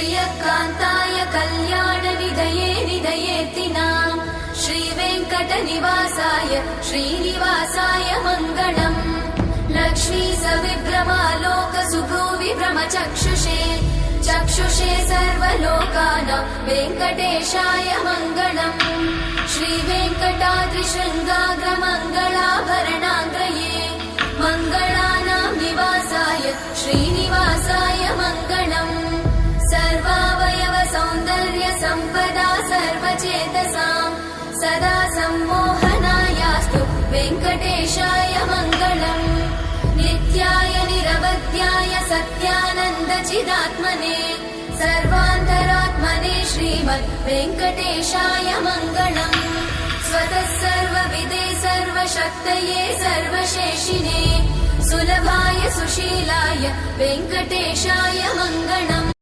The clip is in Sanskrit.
श्रियकान्ताय कल्याणनिधये निधयेतिनाम् श्रीवेङ्कटनिवासाय श्रीनिवासाय मङ्गलम् लक्ष्मी सविभ्रमालोकसुभ्रूविभ्रमचक्षुषे चक्षुषे सर्वलोकानां वेङ्कटेशाय मङ्गलम् श्रीवेङ्कटाद्रिशृङ्गाग्रमङ्गलाभरणाङ्गये मङ्गलानां निवासाय श्रीनिवासाय मङ्गलम् सर्वावयव सौन्दर्य सम्पदा सर्वचेतसां सदा सम्मोहनायास्तु वेङ्कटेशाय मङ्गलम् नित्याय निरवध्याय सत्यानन्दचिदात्मने सर्वान्तरात्मने श्रीमद् वेङ्कटेशाय मङ्गलम् स्वतः सर्वविदे सर्वशक्तये सर्वशेषिने सुलभाय सुशीलाय वेङ्कटेशाय मङ्गलम्